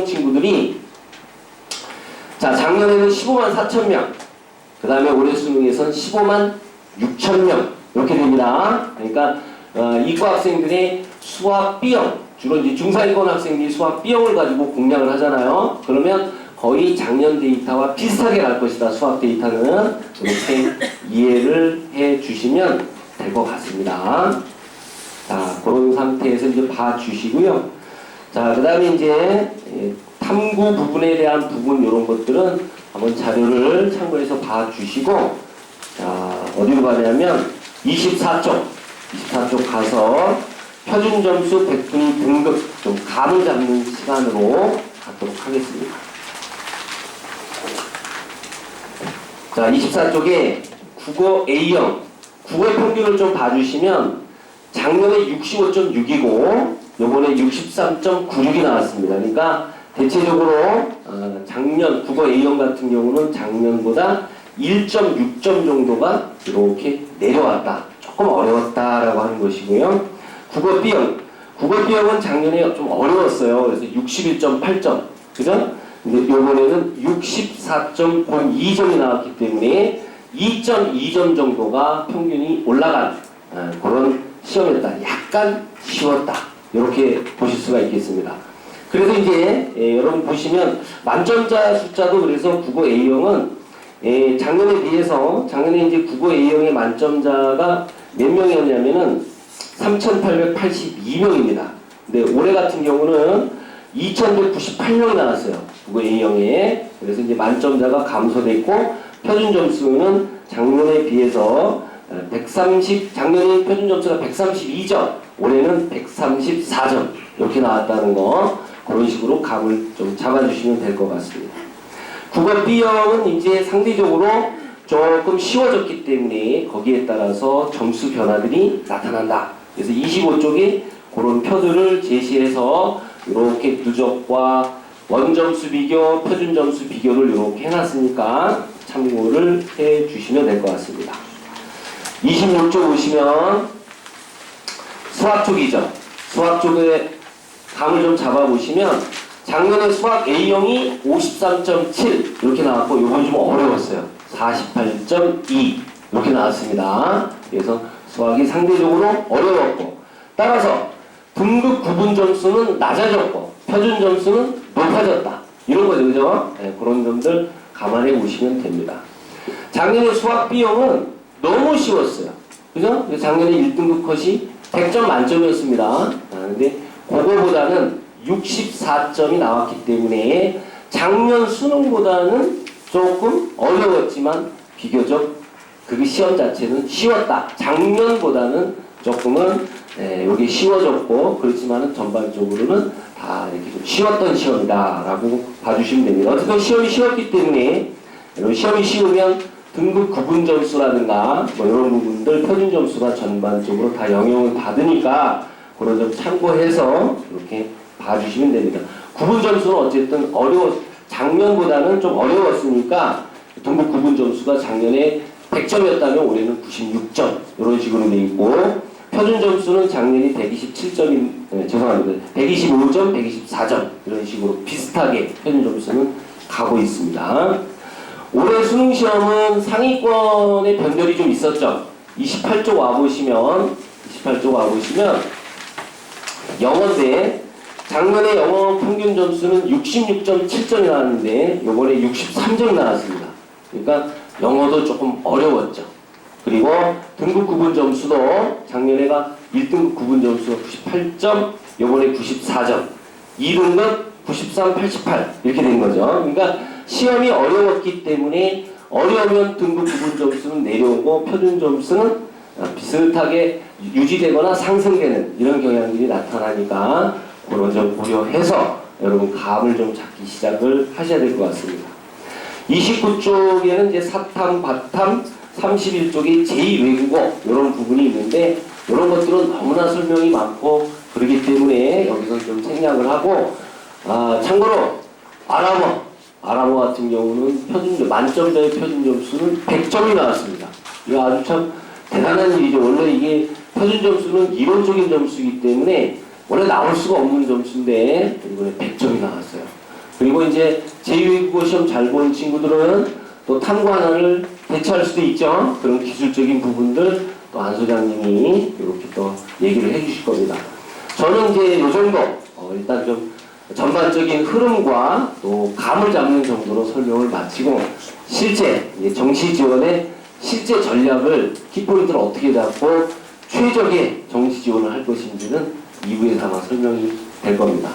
친구들이 자 작년에는 15만 4천 명, 그 다음에 올해 수능에선 15만 6천 명 이렇게 됩니다. 그러니까 이과 학생들의 수학 B형, 주로 이제 중상위권 학생들이 수학 B형을 가지고 공략을 하잖아요. 그러면 거의 작년 데이터와 비슷하게 갈 것이다. 수학 데이터는 이렇게 이해를 해 주시면 될 것 같습니다. 자, 그런 상태에서 이제 봐주시고요. 자, 그 다음에 이제 탐구 부분에 대한 부분 이런 것들은 한번 자료를 참고해서 봐주시고, 자, 어디로 가냐면 24쪽 가서 표준 점수 100분 등급 좀 감을 잡는 시간으로 갖도록 하겠습니다. 자, 24쪽에 국어 A형, 국어 평균을 좀 봐주시면 작년에 65.6이고 요번에 63.96이 나왔습니다. 그러니까 대체적으로 작년 국어 A형 같은 경우는 작년보다 1.6점 정도가 이렇게 내려왔다. 조금 어려웠다라고 하는 것이고요. 국어 B형은 작년에 좀 어려웠어요. 그래서 61.8점. 그죠? 근데 요번에는 64.02점이 나왔기 때문에 2.2점 정도가 평균이 올라간 그런 시험이었다. 약간 쉬웠다. 이렇게 보실 수가 있겠습니다. 그래서 이제 여러분 보시면 만점자 숫자도 그래서 국어 A형은 작년에 비해서 작년에 이제 국어 A형의 만점자가 몇 명이었냐면은 3,882명입니다. 근데 올해 같은 경우는 2,198명이 나왔어요. 국어 A형에. 그래서 이제 만점자가 감소됐고 표준 점수는 작년에 비해서 작년에 표준 점수가 132점, 올해는 134점 이렇게 나왔다는 거, 그런 식으로 감을 좀 잡아주시면 될 것 같습니다. 국어 B형은 이제 상대적으로 조금 쉬워졌기 때문에 거기에 따라서 점수 변화들이 나타난다. 그래서 25쪽에 그런 표들을 제시해서 이렇게 누적과 원점수 비교, 표준 점수 비교를 이렇게 해놨으니까 참고를 해주시면 될 것 같습니다. 26쪽 보시면 수학 쪽이죠. 수학 쪽에 감을 좀 잡아보시면 작년에 수학 A형이 53.7 이렇게 나왔고 이건 좀 어려웠어요. 48.2 이렇게 나왔습니다. 그래서 수학이 상대적으로 어려웠고 따라서 등급 구분 점수는 낮아졌고 표준 점수는 높아졌다. 이런 거죠. 그죠? 네, 그런 점들 감안해 보시면 됩니다. 작년에 수학 B형은 너무 쉬웠어요. 그죠? 작년에 1등급 컷이 100점 만점이었습니다. 근데 그거보다는 64점이 나왔기 때문에 작년 수능보다는 조금 어려웠지만 비교적 그 시험 자체는 쉬웠다. 작년보다는 조금은 여기 쉬워졌고 그렇지만은 전반적으로는 다 이렇게 좀 쉬웠던 시험이다라고 봐주시면 됩니다. 어쨌든 시험이 쉬웠기 때문에 시험이 쉬우면 등급 구분 점수라든가 뭐 이런 부분들 표준 점수가 전반적으로 다 영향을 받으니까 그런 점 참고해서 이렇게 봐주시면 됩니다. 구분 점수는 어쨌든 작년보다는 좀 어려웠으니까 등급 구분 점수가 작년에 100점이었다면 올해는 96점 이런 식으로 돼 있고 표준 점수는 작년이 125점, 124점 이런 식으로 비슷하게 표준 점수는 가고 있습니다. 올해 수능 시험은 상위권의 변별이 좀 있었죠. 28쪽 와보시면 영어인데 작년에 영어 평균 점수는 66.7점이 나왔는데 요번에 63점이 나왔습니다. 그러니까 영어도 조금 어려웠죠. 그리고 등급 구분 점수도 작년에가 1등급 구분 점수가 98점, 요번에 94점, 2등급 93, 88 이렇게 된 거죠. 그러니까 시험이 어려웠기 때문에 어려우면 등급 구분 점수는 내려오고 표준 점수는 비슷하게 유지되거나 상승되는 이런 경향들이 나타나니까 그런 점 고려해서 여러분 감을 좀 잡기 시작을 하셔야 될 것 같습니다. 29쪽에는 이제 사탐, 바탐, 31쪽이 제2외국어 이런 부분이 있는데 이런 것들은 너무나 설명이 많고 그렇기 때문에 여기서 좀 생략을 하고 참고로 아랍어 같은 경우는 만점자의 표준 점수는 100점이 나왔습니다. 이거 아주 참 대단한 일이죠. 원래 이게 표준 점수는 이론적인 점수이기 때문에 원래 나올 수가 없는 점수인데 이번에 100점이 나왔어요. 그리고 이제 제2외국어 시험 잘 보는 친구들은 또 탐구 하나를 대체할 수도 있죠. 그런 기술적인 부분들 또 안 소장님이 이렇게 또 얘기를 해주실 겁니다. 저는 이제 요 정도 일단 좀 전반적인 흐름과 또 감을 잡는 정도로 설명을 마치고 실제 정시 지원의 실제 전략을 키포인트를 어떻게 잡고 최적의 정시 지원을 할 것인지는 2부에서 아마 설명이 될 겁니다.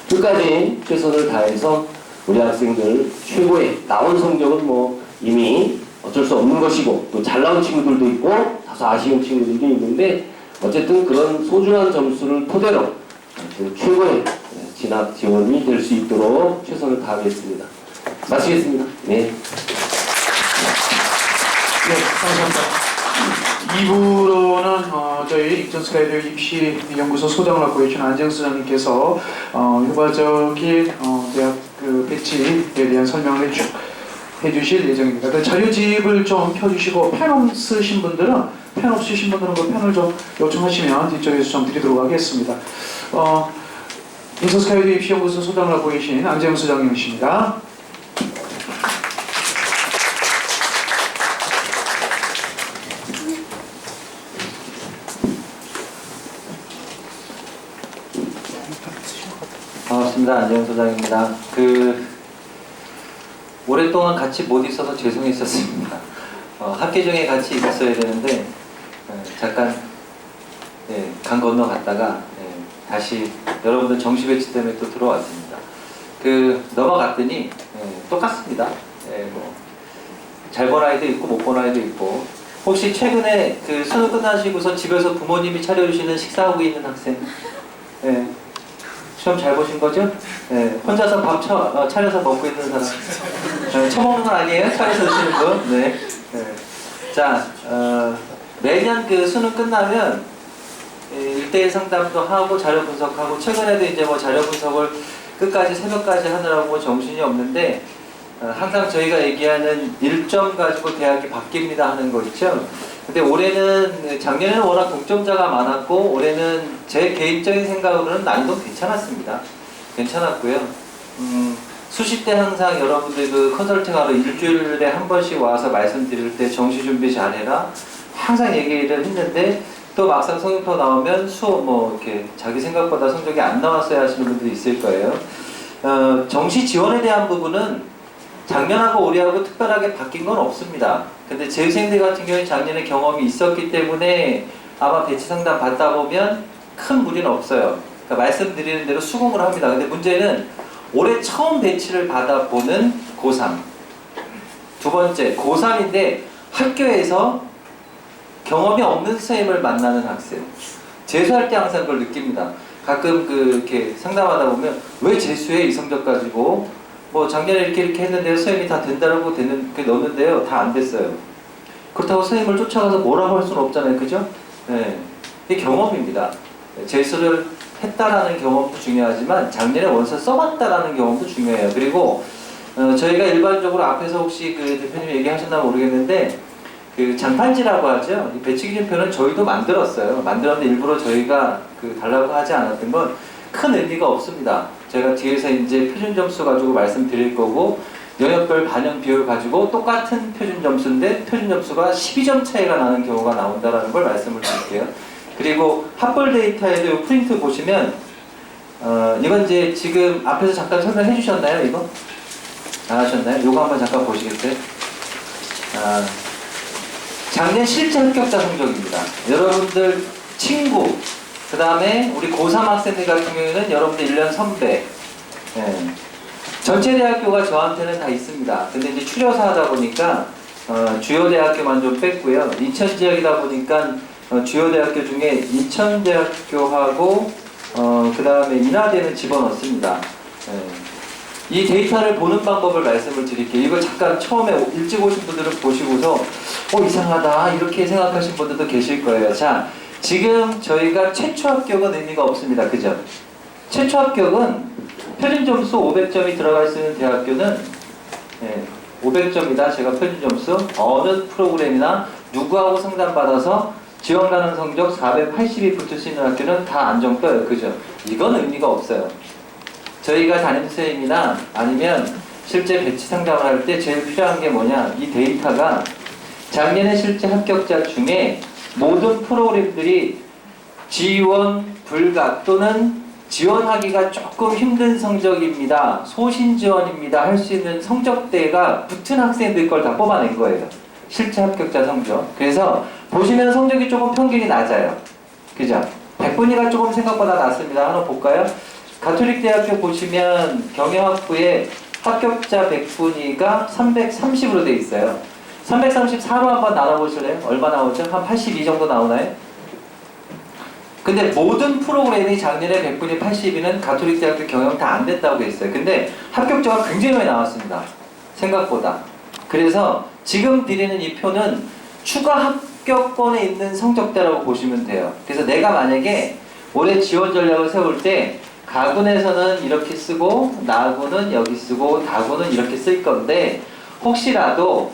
끝까지 최선을 다해서 우리 학생들 최고의 나온 성적은 뭐 이미 어쩔 수 없는 것이고 또 잘 나온 친구들도 있고 다소 아쉬운 친구들도 있는데 어쨌든 그런 소중한 점수를 토대로 최고의 진학 지원이 될 수 있도록 최선을 다하겠습니다. 마치겠습니다. 네. 네, 감사합니다. 2부로는 저희 인천스카이대 입시연구소 소장을 맡고 계신 안정수 소장님께서 효과적인 대학 배치에 대한 설명을 해주실 예정입니다. 그 자료집을 좀 펴주시고 펜 없으신 분들은 그 펜을 좀 요청하시면 뒤쪽에서 좀 드리도록 하겠습니다. 인천스카이대 입시연구소 소장을 맡고 계신 안재영 소장님이십니다. 반갑습니다. 안재영 소장입니다. 오랫동안 같이 못 있어서 죄송했었습니다. 학기 중에 같이 있었어야 되는데 잠깐 강 건너 갔다가 다시 여러분들 정시 배치 때문에 또 들어왔습니다. 넘어갔더니 똑같습니다. 잘 본 아이도 있고 못 본 아이도 있고 혹시 최근에 수능 끝나시고서 집에서 부모님이 차려주시는 식사하고 있는 학생 시험 잘 보신 거죠? 네, 혼자서 밥 차려서 먹고 있는 사람. 처먹는 건 아니에요? 차려서 드시는 분? 네. 자, 매년 수능 끝나면 1대1 상담도 하고 자료 분석하고 최근에도 이제 자료 분석을 끝까지 새벽까지 하느라고 정신이 없는데 항상 저희가 얘기하는 1점 가지고 대학이 바뀝니다 하는 거 있죠? 근데 올해는 작년에는 워낙 동점자가 많았고 올해는 제 개인적인 생각으로는 난이도 괜찮았습니다. 괜찮았고요. 수시 때 항상 여러분들 컨설팅하러 일주일에 한 번씩 와서 말씀드릴 때 정시 준비 잘해라 항상 얘기를 했는데 또 막상 성적표 나오면 수업 이렇게 자기 생각보다 성적이 안 나왔어야 하시는 분들이 있을 거예요. 정시 지원에 대한 부분은 작년하고 올해하고 특별하게 바뀐 건 없습니다. 근데 재생대 같은 경우는 작년에 경험이 있었기 때문에 아마 배치 상담 받다 보면 큰 무리는 없어요. 그러니까 말씀드리는 대로 수긍을 합니다. 근데 문제는 올해 처음 배치를 받아보는 고3. 두 번째, 고3인데 학교에서 경험이 없는 선생님을 만나는 학생. 재수할 때 항상 그걸 느낍니다. 가끔 이렇게 상담하다 보면 왜 재수해 이 성적 가지고 작년에 이렇게 했는데요. 선생님이 다 된다고 넣었는데요. 다 안 됐어요. 그렇다고 선생님을 쫓아가서 뭐라고 할 수는 없잖아요. 그죠? 네. 이게 경험입니다. 재수를 했다라는 경험도 중요하지만 작년에 원서 써봤다라는 경험도 중요해요. 그리고 저희가 일반적으로 앞에서 혹시 대표님 얘기하셨나 모르겠는데 장판지라고 하죠. 이 배치 기준표는 저희도 만들었어요. 만들었는데 일부러 저희가 달라고 하지 않았던 건 큰 의미가 없습니다. 제가 뒤에서 이제 표준 점수 가지고 말씀드릴 거고 영역별 반영 비율 가지고 똑같은 표준 점수인데 표준 점수가 12점 차이가 나는 경우가 나온다는 걸 말씀을 드릴게요. 그리고 합벌 데이터에도 이 프린트 보시면 이건 이제 지금 앞에서 잠깐 설명해 주셨나요? 이거? 안 하셨나요? 이거 한번 잠깐 보시겠어요? 작년 실제 합격자 성적입니다. 여러분들 친구 그 다음에 우리 고3 학생들 같은 경우에는 여러분들 1년 선배 전체 대학교가 저한테는 다 있습니다. 근데 이제 추려서 하다 보니까 주요 대학교만 좀 뺐고요. 인천 지역이다 보니까 주요 대학교 중에 인천대학교하고 그 다음에 인하대는 집어넣습니다. 이 데이터를 보는 방법을 말씀을 드릴게요. 이거 잠깐 처음에 일찍 오신 분들은 보시고서 이상하다 이렇게 생각하신 분들도 계실 거예요. 자, 지금 저희가 최초 합격은 의미가 없습니다. 그죠? 최초 합격은 표준 점수 500점이 들어갈 수 있는 대학교는 500점이다. 제가 표준 점수 어느 프로그램이나 누구하고 상담받아서 지원 가능 성적 480이 붙을 수 있는 학교는 다 안정 떠요. 그죠? 이건 의미가 없어요. 저희가 담임선생님이나 아니면 실제 배치 상담을 할 때 제일 필요한 게 뭐냐, 이 데이터가 작년에 실제 합격자 중에 모든 프로그램들이 지원 불가 또는 지원하기가 조금 힘든 성적입니다, 소신 지원입니다 할 수 있는 성적대가 붙은 학생들 걸 다 뽑아낸 거예요. 실제 합격자 성적. 그래서 보시면 성적이 조금 평균이 낮아요. 그죠? 백분위가 조금 생각보다 낮습니다. 하나 볼까요? 가톨릭대학교 보시면 경영학부에 합격자 백분위가 330으로 돼 있어요. 334로 한번 나눠보실래요? 얼마 나오죠? 한 82 정도 나오나요? 근데 모든 프로그램이 작년에 백분위 82는 가톨릭대학교 경영 다 안 됐다고 했어요. 근데 합격자가 굉장히 많이 나왔습니다. 생각보다. 그래서 지금 드리는 이 표는 추가 합격권에 있는 성적대라고 보시면 돼요. 그래서 내가 만약에 올해 지원 전략을 세울 때 가군에서는 이렇게 쓰고 나군은 여기 쓰고 다군은 이렇게 쓸 건데, 혹시라도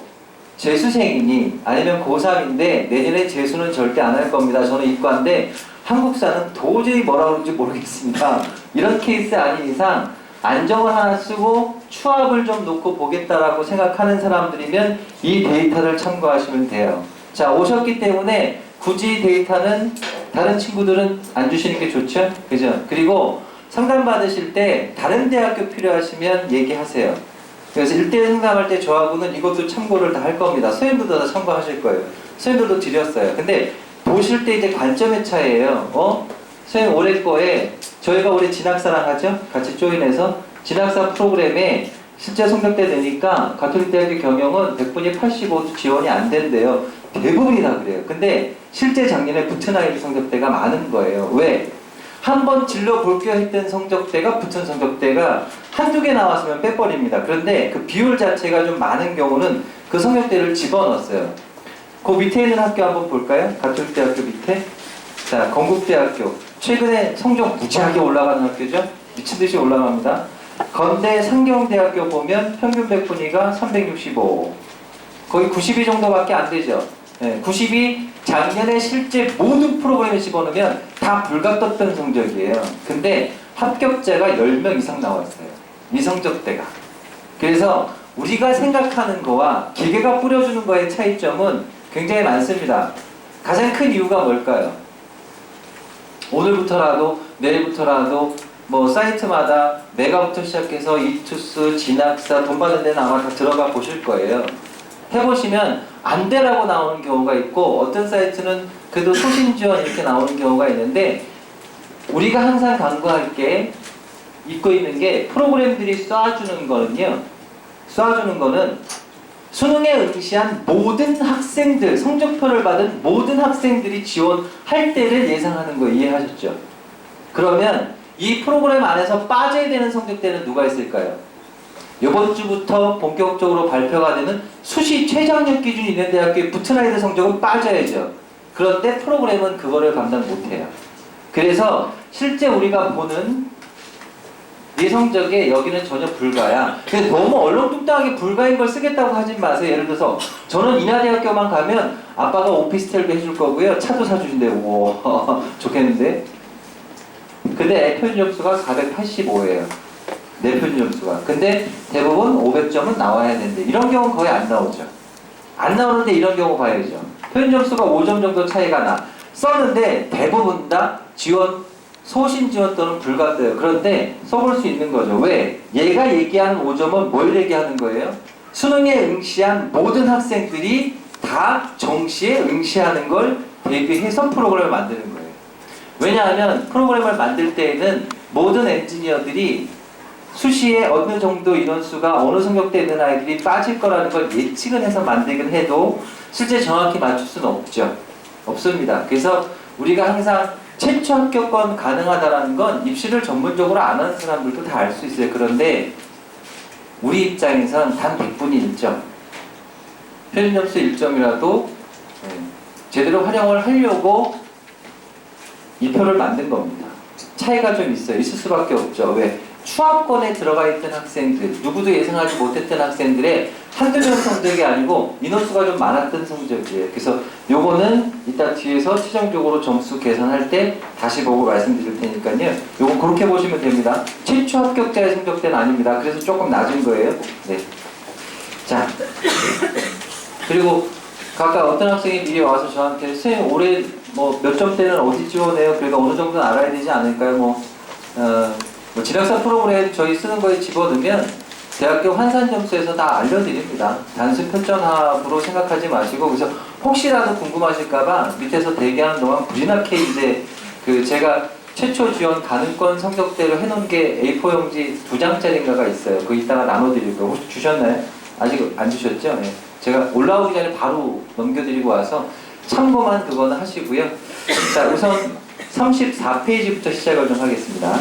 재수생이니 아니면 고3인데 내년에 재수는 절대 안 할 겁니다, 저는 이과인데 한국사는 도저히 뭐라 그런지 모르겠습니다, 이런 케이스 아닌 이상 안정을 하나 쓰고 추합을 좀 놓고 보겠다라고 생각하는 사람들이면 이 데이터를 참고하시면 돼요. 자, 오셨기 때문에 굳이 데이터는 다른 친구들은 안 주시는 게 좋죠? 그죠? 그리고 상담 받으실 때 다른 대학교 필요하시면 얘기하세요. 그래서 1대1 상담할 때 저하고는 이것도 참고를 다 할 겁니다. 선생님들도 다 참고하실 거예요. 선생님들도 드렸어요. 근데 보실 때 이제 관점의 차이예요. 선생님 올해 거에 저희가 올해 진학사랑 하죠? 같이 조인해서 진학사 프로그램에 실제 성적대 내니까 가톨릭대학교 경영은 100분위 85도 지원이 안 된대요. 대부분이 다 그래요. 근데 실제 작년에 붙은 아이들 성적대가 많은 거예요. 왜? 한번 진로 볼게요 했던 성적대가 붙은 성적대가 한두 개 나왔으면 빼버립니다. 그런데 그 비율 자체가 좀 많은 경우는 그 성적대를 집어넣었어요. 그 밑에 있는 학교 한번 볼까요? 가톨릭대학교 밑에. 자, 건국대학교. 최근에 성적 무지하게 올라가는 학교죠? 미친듯이 올라갑니다. 건대 상경대학교 보면 평균 백분위가 365. 거의 92 정도밖에 안 되죠. 네, 92 작년에 실제 모든 프로그램에 집어넣으면 다 불가떴던 성적이에요. 근데 합격자가 10명 이상 나왔어요, 이 성적대가. 그래서 우리가 생각하는 거와 기계가 뿌려주는 거의 차이점은 굉장히 많습니다. 가장 큰 이유가 뭘까요? 오늘부터라도 내일부터라도 뭐 사이트마다 메가부터 시작해서 이투스, 진학사, 돈 받는 데는 아마 다 들어가 보실 거예요. 해보시면 안 되라고 나오는 경우가 있고, 어떤 사이트는 그래도 소신 지원 이렇게 나오는 경우가 있는데, 우리가 항상 강구할 게 입고 있는 게 프로그램들이 쏴주는 거는 수능에 응시한 모든 학생들, 성적표를 받은 모든 학생들이 지원할 때를 예상하는 거 이해하셨죠? 그러면 이 프로그램 안에서 빠져야 되는 성적대는 누가 있을까요? 이번 주부터 본격적으로 발표가 되는 수시 최저학력 기준이 있는 대학교에 붙은 아이들 성적은 빠져야죠. 그런데 프로그램은 그거를 감당 못해요. 그래서 실제 우리가 보는 네 성적에 여기는 전혀 불가야. 근데 너무 얼렁뚱땅하게 불가인 걸 쓰겠다고 하지 마세요. 예를 들어서 저는 인하대학교만 가면 아빠가 오피스텔도 해줄 거고요, 차도 사주신대요. 오, 좋겠는데? 근데 표준 점수가 485예요. 내 표준 점수가. 근데 대부분 500점은 나와야 되는데 이런 경우는 거의 안 나오죠. 안 나오는데 이런 경우 봐야죠. 표준 점수가 5점 정도 차이가 나. 썼는데 대부분 다 지원, 소신 지원 또는 불가돼요. 그런데 써볼 수 있는 거죠. 왜? 얘가 얘기하는 5점은 뭘 얘기하는 거예요? 수능에 응시한 모든 학생들이 다 정시에 응시하는 걸 대비해서 프로그램을 만드는 거예요. 왜냐하면 프로그램을 만들 때에는 모든 엔지니어들이 수시에 어느 정도 인원수가 어느 성적대에 있는 아이들이 빠질 거라는 걸 예측은 해서 만들긴 해도 실제 정확히 맞출 수는 없죠. 없습니다. 그래서 우리가 항상 최초 합격권 가능하다는 건 입시를 전문적으로 안 하는 사람들도 다 알 수 있어요. 그런데 우리 입장에선 단 100분이 1점, 표준 점수 1점이라도 제대로 활용을 하려고 이 표를 만든 겁니다. 차이가 좀 있어요. 있을 수밖에 없죠. 왜? 추합권에 들어가 있던 학생들, 누구도 예상하지 못했던 학생들의 한두 명 성적이 아니고 인원수가 좀 많았던 성적이에요. 그래서 요거는 이따 뒤에서 최종적으로 점수 계산할 때 다시 보고 말씀드릴 테니까요. 요거 그렇게 보시면 됩니다. 최초 합격자의 성적대는 아닙니다. 그래서 조금 낮은 거예요. 네. 자, 그리고 각각 어떤 학생이 미리 와서 저한테 선생님 올해 뭐 몇 점대는 어디 지원해요? 그래도 어느 정도는 알아야 되지 않을까요? 뭐 진학사 프로그램 저희 쓰는 거에 집어넣으면 대학교 환산 점수에서 다 알려드립니다. 단순 표준합으로 생각하지 마시고, 그래서 혹시라도 궁금하실까봐 밑에서 대기하는 동안 부진하게 이제 제가 최초 지원 가능권 성적대로 해놓은 게 A4 용지 2장짜리인가가 있어요. 그거 이따가 나눠드릴 거예요. 혹시 주셨나요? 아직 안 주셨죠? 네. 제가 올라오기 전에 바로 넘겨드리고 와서 참고만 그거는 하시고요. 자, 우선 34페이지부터 시작을 좀 하겠습니다.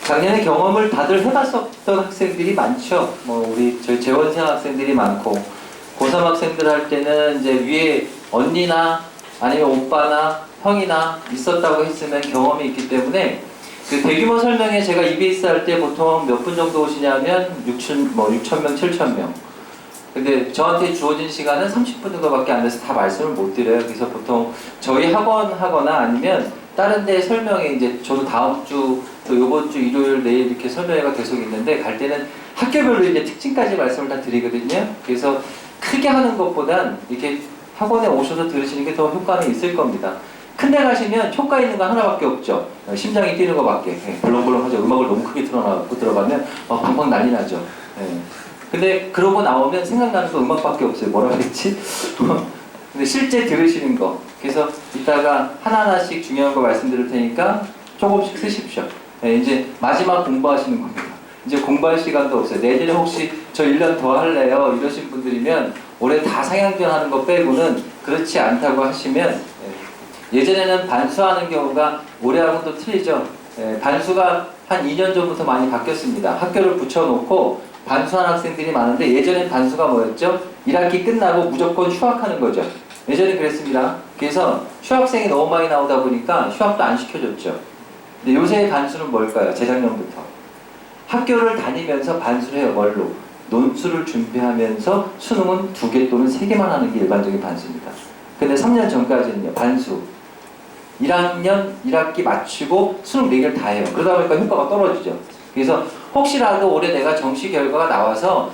작년에 경험을 다들 해봤었던 학생들이 많죠. 저희 재원생 학생들이 많고, 고3 학생들 할 때는 이제 위에 언니나 아니면 오빠나 형이나 있었다고 했으면 경험이 있기 때문에 그 대규모 설명에 제가 EBS 할 때 보통 몇 분 정도 오시냐면 6,000명, 7,000명. 근데 저한테 주어진 시간은 30분 정도밖에 안 돼서 다 말씀을 못 드려요. 그래서 보통 저희 학원 하거나 아니면 다른 데 설명에 이제 저도 다음 주 또 이번 주 일요일 내일 이렇게 설명회가 계속 있는데 갈 때는 학교별로 이제 특징까지 말씀을 다 드리거든요. 그래서 크게 하는 것보단 이렇게 학원에 오셔서 들으시는 게 더 효과는 있을 겁니다. 큰 데 가시면 효과 있는 거 하나밖에 없죠. 심장이 뛰는 거밖에. 벌렁벌렁 하죠. 음악을 너무 크게 틀어놓고 들어가면 팡팡 난리 나죠. 근데 그러고 나오면 생각나는 거 음악밖에 없어요. 뭐라 그랬지? 근데 실제 들으시는 거. 그래서 이따가 하나하나씩 중요한 거 말씀드릴 테니까 조금씩 쓰십시오. 이제 마지막 공부하시는 겁니다. 이제 공부할 시간도 없어요. 내년에 혹시 저 1년 더 할래요? 이러신 분들이면 올해 다 상향전 하는 거 빼고는 그렇지 않다고 하시면, 예전에는 반수하는 경우가 올해하고는 또 틀리죠. 반수가 한 2년 전부터 많이 바뀌었습니다. 학교를 붙여놓고 반수한 학생들이 많은데, 예전엔 반수가 뭐였죠? 1학기 끝나고 무조건 휴학하는 거죠. 예전에 그랬습니다. 그래서 휴학생이 너무 많이 나오다 보니까 휴학도 안 시켜줬죠. 근데 요새의 반수는 뭘까요? 재작년부터 학교를 다니면서 반수를 해요. 뭘로? 논술을 준비하면서 수능은 2개 또는 3개만 하는 게 일반적인 반수입니다. 근데 3년 전까지는요, 반수 1학년 1학기 마치고 수능 4개를 다 해요. 그러다 보니까 효과가 떨어지죠. 그래서 혹시라도 올해 내가 정시 결과가 나와서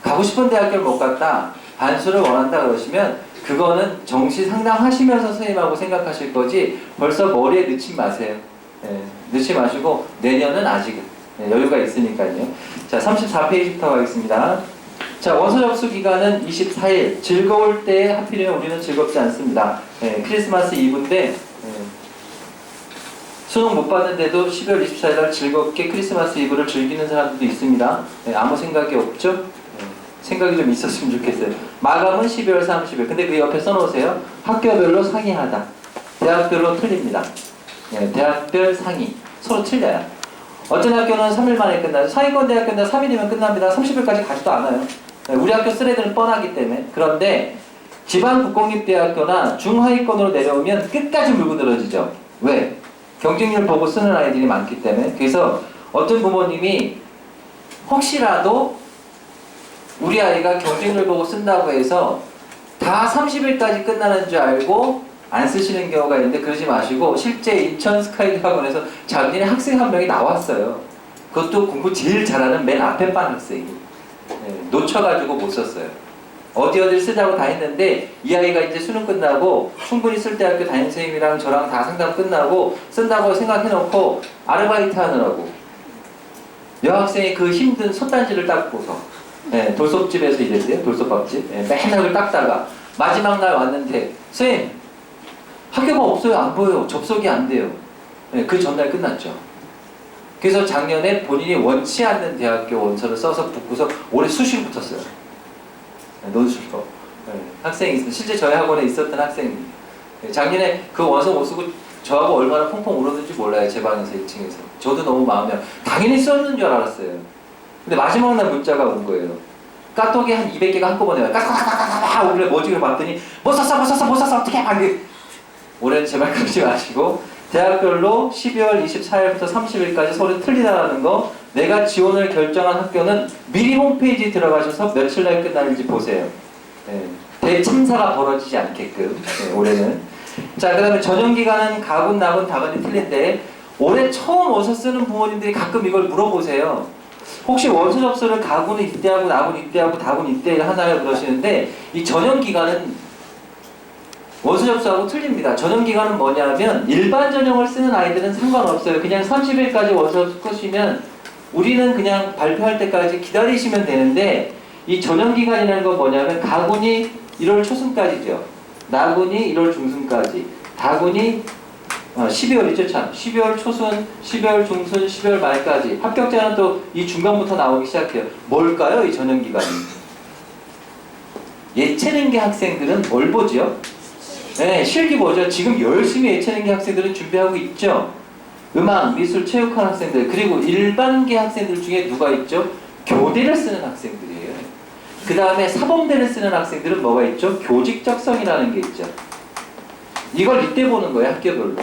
가고 싶은 대학교를 못 갔다, 반수를 원한다 그러시면 그거는 정시 상담하시면서 선생님하고 생각하실 거지 벌써 머리에 넣지 마세요. 넣지 마시고 내년은 아직은 여유가 있으니까요. 자, 34페이지부터 가겠습니다. 자, 원서 접수 기간은 24일. 즐거울 때 하필이면 우리는 즐겁지 않습니다. 크리스마스 이브인데 수능 못 봤는데도 12월 24일 날 즐겁게 크리스마스 이브를 즐기는 사람들도 있습니다. 아무 생각이 없죠? 생각이 좀 있었으면 좋겠어요. 마감은 12월 30일. 근데 그 옆에 써놓으세요. 학교별로 상이하다. 대학별로 틀립니다. 대학별 상이. 서로 틀려요. 어떤 학교는 3일 만에 끝나요. 상위권 대학교는 3일이면 끝납니다. 30일까지 가지도 않아요. 우리 학교 쓰레기는 뻔하기 때문에. 그런데 지방 국공립대학교나 중하위권으로 내려오면 끝까지 물고 늘어지죠. 왜? 경쟁률 보고 쓰는 아이들이 많기 때문에. 그래서 어떤 부모님이 혹시라도 우리 아이가 경쟁률 보고 쓴다고 해서 다 30일까지 끝나는 줄 알고 안 쓰시는 경우가 있는데, 그러지 마시고 실제 인천 스카이드 학원에서 작년에 학생 한 명이 나왔어요. 그것도 공부 제일 잘하는 맨 앞에 반 학생이. 놓쳐가지고 못 썼어요. 어디 쓰자고 다 했는데 이 아이가 이제 수능 끝나고 충분히 쓸 대학교 담임 선생님이랑 저랑 다 상담 끝나고 쓴다고 생각해놓고 아르바이트 하느라고 여학생이 그 힘든 솥단지를 닦고서 돌솥집에서 일했대요. 돌솥밥집. 맨날 그걸 닦다가 마지막 날 왔는데 선생님 학교가 없어요. 안 보여요. 접속이 안 돼요. 그 전날 끝났죠. 그래서 작년에 본인이 원치 않는 대학교 원서를 써서 붙고서 올해 수시로 붙었어요. 노출법. 학생이 있습니다. 실제 저희 학원에 있었던 학생입니다. 작년에 그 원서 못 쓰고 저하고 얼마나 펑펑 울었는지 몰라요. 제 방에서 1층에서. 저도 너무 마음이 당연히 썼는 줄 알았어요. 근데 마지막 날 문자가 온 거예요. 카톡에 한 200개가 한꺼번에 와요. 까까까까까까 오길래 뭐지? 봤더니 못 썼어 어떻게 막 올해는 제발 그러지 마시고 대학별로 12월 24일부터 30일까지 서류 틀리다라는 거 내가 지원을 결정한 학교는 미리 홈페이지 들어가셔서 며칠 날 끝날지 보세요. 대참사가 벌어지지 않게끔 올해는. 자, 그 다음에 전형기간은 가군, 나군, 다군이 틀린데 올해 처음 원서 쓰는 부모님들이 가끔 이걸 물어보세요. 혹시 원서 접수를 가군은 이때하고 나군 이때하고 다군 이때 하나요? 그러시는데 이 전형기간은 원서 접수하고 틀립니다. 전형기간은 뭐냐면 일반 전형을 쓰는 아이들은 상관없어요. 그냥 30일까지 원서 쓰시면 우리는 그냥 발표할 때까지 기다리시면 되는데 이 전형기간이라는 건 뭐냐면 가군이 1월 초순까지죠. 나군이 1월 중순까지, 다군이 12월이죠 참. 12월 초순, 12월 중순, 12월 말까지. 합격자는 또 이 중간부터 나오기 시작해요. 뭘까요? 이 전형기간이. 예체능계 학생들은 뭘 보죠? 네, 실기 보죠. 지금 열심히 예체능계 학생들은 준비하고 있죠. 음악, 미술, 체육관 학생들, 그리고 일반계 학생들 중에 누가 있죠? 교대를 쓰는 학생들이에요. 그 다음에 사범대를 쓰는 학생들은 뭐가 있죠? 교직적성이라는 게 있죠. 이걸 이때 보는 거예요, 학교별로.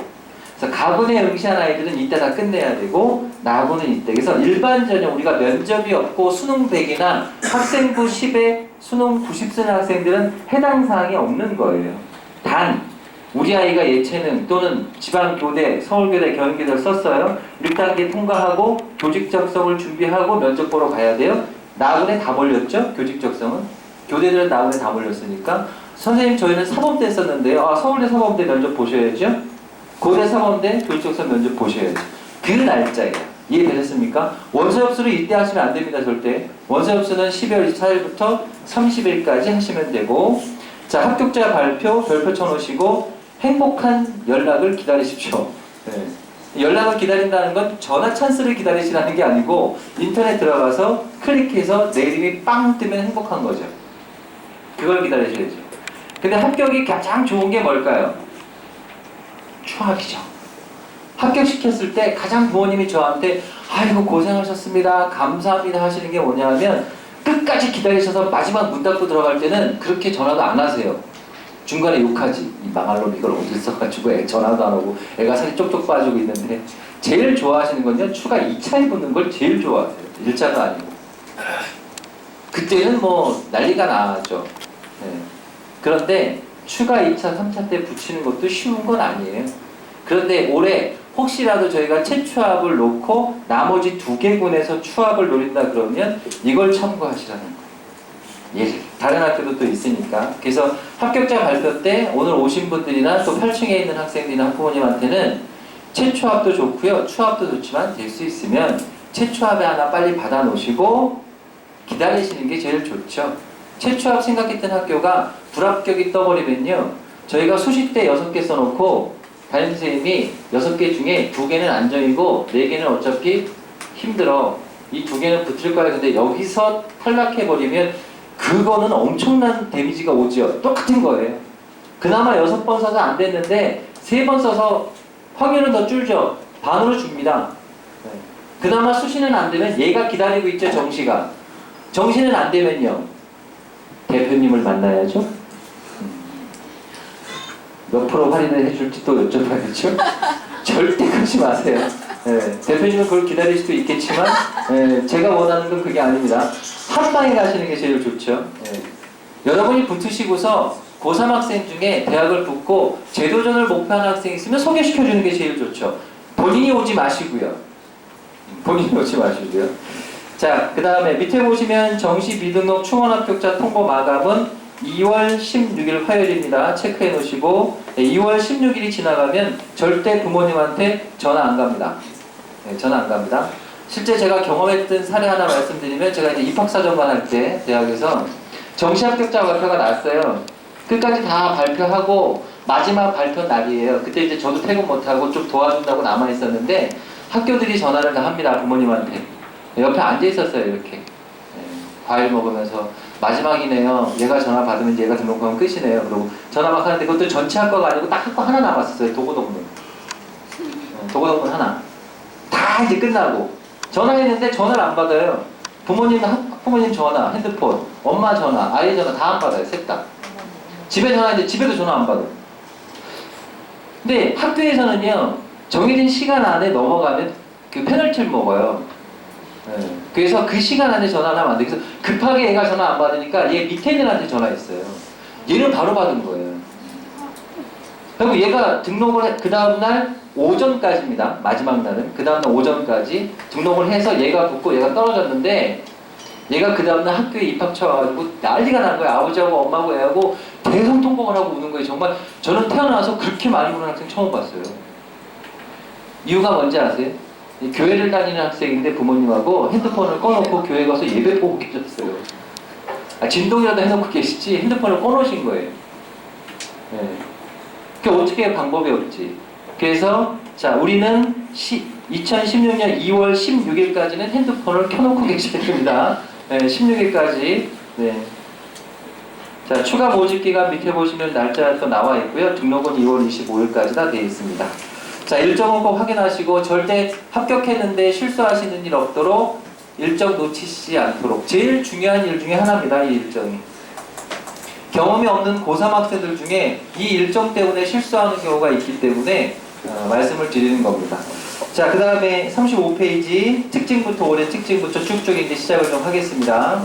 그래서 가군에 응시한 아이들은 이때 다 끝내야 되고 나군은 이때. 그래서 일반 전형 우리가 면접이 없고 수능 100이나 학생부 10에 수능 90 쓰는 학생들은 해당 사항이 없는 거예요. 단 우리 아이가 예체능 또는 지방교대, 서울교대, 경희교대를 썼어요. 6단계 통과하고 교직적성을 준비하고 면접 보러 가야 돼요. 나군에 다 몰렸죠? 교직적성은. 교대들은 나군에 다 몰렸으니까 선생님 저희는 사범대 썼는데요. 아, 서울대 사범대 면접 보셔야죠. 고대 사범대 교직적성 면접 보셔야죠. 그 날짜예요. 이해되셨습니까? 원서 접수를 이때 하시면 안 됩니다. 절대. 원서 접수는 12월 24일부터 30일까지 하시면 되고 자, 합격자 별표 쳐놓으시고 행복한 연락을 기다리십시오. 연락을 기다린다는 건 전화 찬스를 기다리시라는 게 아니고 인터넷 들어가서 클릭해서 내 이름이 빵 뜨면 행복한 거죠. 그걸 기다리셔야죠. 근데 합격이 가장 좋은 게 뭘까요? 추합이죠. 합격시켰을 때 가장 부모님이 저한테 아이고 고생하셨습니다 감사합니다 하시는 게 뭐냐면 끝까지 기다리셔서 마지막 문 닫고 들어갈 때는 그렇게 전화도 안 하세요. 중간에 욕하지. 이 망할 놈 이걸 어디 써가지고 전화도 안 오고 애가 살이 쪽쪽 빠지고 있는데 제일 좋아하시는 건요. 추가 2차에 붙는 걸 제일 좋아하세요. 1차가 아니고. 그때는 뭐 난리가 나죠. 그런데 추가 2차, 3차 때 붙이는 것도 쉬운 건 아니에요. 그런데 올해 혹시라도 저희가 채추합을 놓고 나머지 2개군에서 추합을 노린다 그러면 이걸 참고하시라는 거예요. 예, 다른 학교도 또 있으니까. 그래서 합격자 발표 때 오늘 오신 분들이나 또 8층에 있는 학생들이나 학부모님한테는 채추합도 좋고요. 추합도 좋지만 될 수 있으면 채추합에 하나 빨리 받아 놓으시고 기다리시는 게 제일 좋죠. 채추합 생각했던 학교가 불합격이 떠버리면요. 저희가 수시때 6개 써놓고 담임선생님이 6개 중에 2개는 안정이고 4개는 어차피 힘들어. 이 2개는 붙을 거야. 근데 여기서 탈락해버리면 그거는 엄청난 데미지가 오죠. 똑같은 거예요. 그나마 6번 써서 안 됐는데 3번 써서 확률은 더 줄죠. 반으로 줍니다. 그나마 수시는 안 되면 얘가 기다리고 있죠. 정시가. 정시는 안 되면요. 대표님을 만나야죠. 몇 프로 할인을 해줄지 또 여쭤봐야죠. 절대 그러지 마세요. 대표님은 그걸 기다릴 수도 있겠지만 제가 원하는 건 그게 아닙니다. 한 방에 가시는 게 제일 좋죠. 여러분이 붙으시고서 고3 학생 중에 대학을 붙고 재도전을 목표하는 학생이 있으면 소개시켜주는 게 제일 좋죠. 본인이 오지 마시고요. 본인이 오지 마시고요. 자, 그 다음에 밑에 보시면 정시 비등록 충원 합격자 통보 마감은 2월 16일 화요일입니다. 체크해 놓으시고 2월 16일이 지나가면 절대 부모님한테 전화 안 갑니다. 전화 안 갑니다. 실제 제가 경험했던 사례 하나 말씀드리면 제가 이제 입학사정관 할 때 대학에서 정시 합격자 발표가 났어요. 끝까지 다 발표하고 마지막 발표 날이에요. 그때 이제 저도 퇴근 못하고 좀 도와준다고 남아 있었는데 학교들이 전화를 다 합니다. 부모님한테. 옆에 앉아 있었어요. 이렇게 과일 먹으면서 마지막이네요. 얘가 전화 받으면 이제 얘가 등록하면 끝이네요. 그리고 전화 막 하는데 그것도 전체 학과가 아니고 딱 학과 하나 남았었어요. 도고동문. 도고동문 하나. 다 이제 끝나고 전화했는데 전화를 안 받아요. 부모님 전화, 핸드폰, 엄마 전화, 아이 전화 다 안 받아요. 셋 다. 집에 전화했는데 집에도 전화 안 받아. 근데 학교에서는요 정해진 시간 안에 넘어가면 그 페널티를 먹어요. 그래서 그 시간 안에 전화를 하면 안 돼. 그래서 급하게 얘가 전화 안 받으니까 얘 밑에 있는 애한테 전화했어요. 얘는 바로 받은 거예요. 그리고 얘가 등록을 그 다음날 오전까지입니다. 마지막 날은 그 다음날 오전까지 등록을 해서 얘가 붙고 얘가 떨어졌는데 얘가 그 다음날 학교에 입학처 와가지고 난리가 난 거예요. 아버지하고 엄마하고 애하고 대성통곡을 하고 우는 거예요. 정말 저는 태어나서 그렇게 많이 우는 학생 처음 봤어요. 이유가 뭔지 아세요? 교회를 다니는 학생인데 부모님하고 핸드폰을 꺼놓고 교회 가서 예배 보고 계셨어요. 진동이라도 해놓고 계시지 핸드폰을 꺼놓으신 거예요. 그 어떻게 방법이 없지. 그래서 자 우리는 2016년 2월 16일까지는 핸드폰을 켜놓고 계셔야 됩니다. 16일까지. 네. 자 추가 모집 기간 밑에 보시면 날짜가 또 나와 있고요. 등록은 2월 25일까지 다 되어 있습니다. 자 일정은 꼭 확인하시고 절대 합격했는데 실수하시는 일 없도록 일정 놓치지 않도록 제일 중요한 일 중에 하나입니다. 이 일정이. 경험이 없는 고3 학생들 중에 이 일정 때문에 실수하는 경우가 있기 때문에 말씀을 드리는 겁니다. 자, 그 다음에 35페이지 특징부터 올해 특징부터 쭉쭉 이제 시작을 좀 하겠습니다.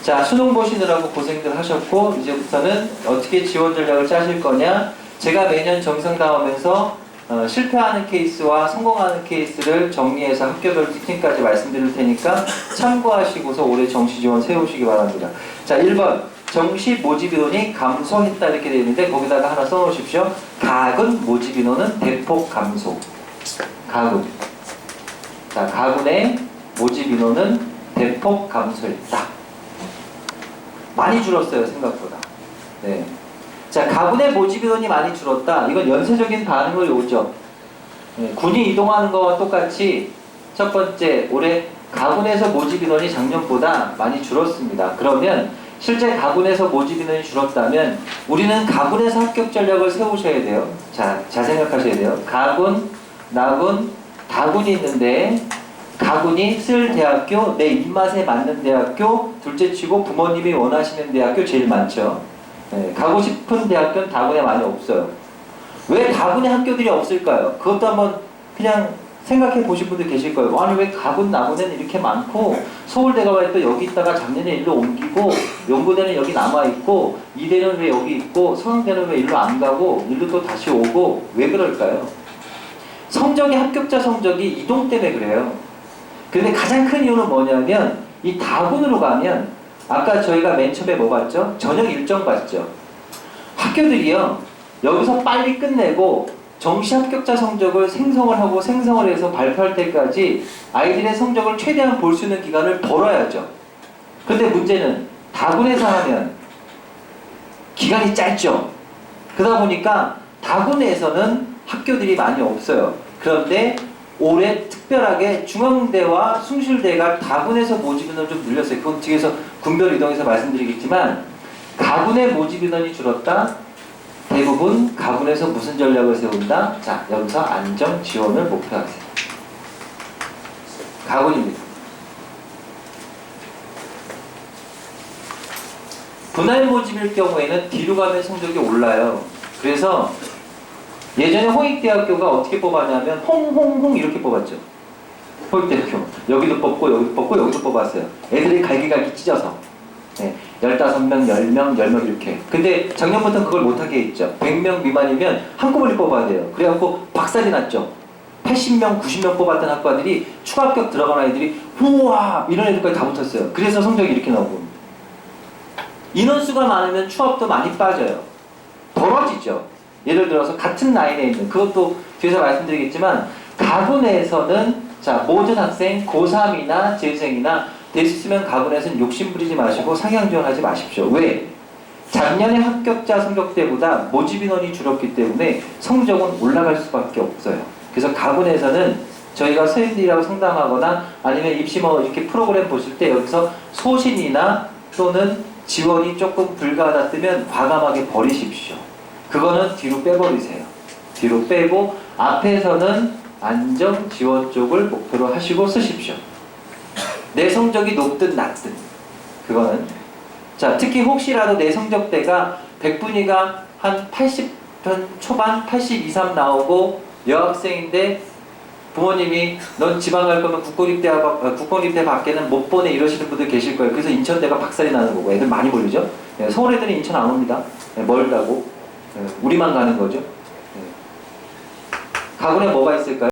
자, 수능 보시느라고 고생들 하셨고 이제부터는 어떻게 지원 전략을 짜실 거냐. 제가 매년 정상담하면서 실패하는 케이스와 성공하는 케이스를 정리해서 학교별 특징까지 말씀드릴 테니까 참고하시고서 올해 정시 지원 세우시기 바랍니다. 자, 1번. 정시 모집 인원이 감소했다 이렇게 되어 있는데 거기다가 하나 써놓으십시오. 가군 모집 인원은 대폭 감소. 가군. 자, 가군의 모집 인원은 대폭 감소했다. 많이 줄었어요, 생각보다. 네. 자, 가군의 모집 인원이 많이 줄었다. 이건 연쇄적인 반응을 오죠. 네, 군이 이동하는 거와 똑같이 첫 번째, 올해 가군에서 모집 인원이 작년보다 많이 줄었습니다. 그러면 실제 가군에서 모집 인원이 줄었다면 우리는 가군에서 합격 전략을 세우셔야 돼요. 자, 잘 생각하셔야 돼요. 가군, 나군, 다군이 있는데 가군이 쓸 대학교, 내 입맛에 맞는 대학교, 둘째 치고 부모님이 원하시는 대학교 제일 많죠. 네, 가고 싶은 대학교는 다군에 많이 없어요. 왜 다군에 학교들이 없을까요? 그것도 한번 그냥 생각해 보신 분들 계실 거예요. 아니 왜 가군 나군에는 이렇게 많고 서울대가 왜 또 여기 있다가 작년에 일로 옮기고 연고대는 여기 남아있고 이대는 왜 여기 있고 서강대는 왜 일로 안 가고 일로 또 다시 오고 왜 그럴까요? 성적이 합격자 성적이 이동 때문에 그래요. 근데 가장 큰 이유는 뭐냐면 이 다군으로 가면 아까 저희가 맨 처음에 뭐 봤죠? 저녁 일정 봤죠? 학교들이요 여기서 빨리 끝내고 정시 합격자 성적을 생성을 하고 생성을 해서 발표할 때까지 아이들의 성적을 최대한 볼 수 있는 기간을 벌어야죠. 근데 문제는 다군에서 하면 기간이 짧죠. 그러다 보니까 다군에서는 학교들이 많이 없어요. 그런데 올해 특별하게 중앙대와 숭실대가 다군에서 모집 인원을 좀 늘렸어요. 그건 뒤에서 군별 이동해서 말씀드리겠지만 가군의 모집 인원이 줄었다. 대부분 가군에서 무슨 전략을 세운다? 자, 여기서 안정 지원을 목표하세요. 가군입니다. 분할 모집일 경우에는 뒤로 가면 성적이 올라요. 그래서 예전에 홍익대학교가 어떻게 뽑았냐면 홍홍홍 이렇게 뽑았죠. 홍익대학교. 여기도 뽑고 여기도 뽑고 여기도 뽑았어요. 애들이 갈기갈기 찢어서. 네, 15명, 10명, 10명 이렇게. 근데 작년부터 그걸 못하게 했죠. 100명 미만이면 한꺼번에 뽑아야 돼요. 그래갖고 박살이 났죠. 80명, 90명 뽑았던 학과들이 추가 합격 들어간 아이들이 우와 이런 애들까지 다 붙었어요. 그래서 성적이 이렇게 나오고. 인원수가 많으면 추합도 많이 빠져요. 벌어지죠. 예를 들어서 같은 라인에 있는 그것도 뒤에서 말씀드리겠지만 가군에서는 자 모든 학생 고3이나 재생이나 됐으면 가군에서는 욕심부리지 마시고 상향 지원하지 마십시오. 왜? 작년에 합격자 성적 때보다 모집 인원이 줄었기 때문에 성적은 올라갈 수밖에 없어요. 그래서 가군에서는 저희가 선생님들이라고 상담하거나 아니면 입시 뭐 이렇게 프로그램 보실 때 여기서 소신이나 또는 지원이 조금 불가하다 뜨면 과감하게 버리십시오. 그거는 뒤로 빼버리세요. 뒤로 빼고 앞에서는 안정 지원 쪽을 목표로 하시고 쓰십시오. 내 성적이 높든 낮든 그거는 자 특히 혹시라도 내 성적대가 100분위가 한 80편 초반 80 이상 나오고 여학생인데 부모님이 넌 지방 갈 거면 국공립대 밖에는 못 보내 이러시는 분들 계실 거예요. 그래서 인천대가 박살이 나는 거고 애들 많이 몰리죠. 서울 애들은 인천 안 옵니다. 멀다고 우리만 가는 거죠. 가군에 뭐가 있을까요?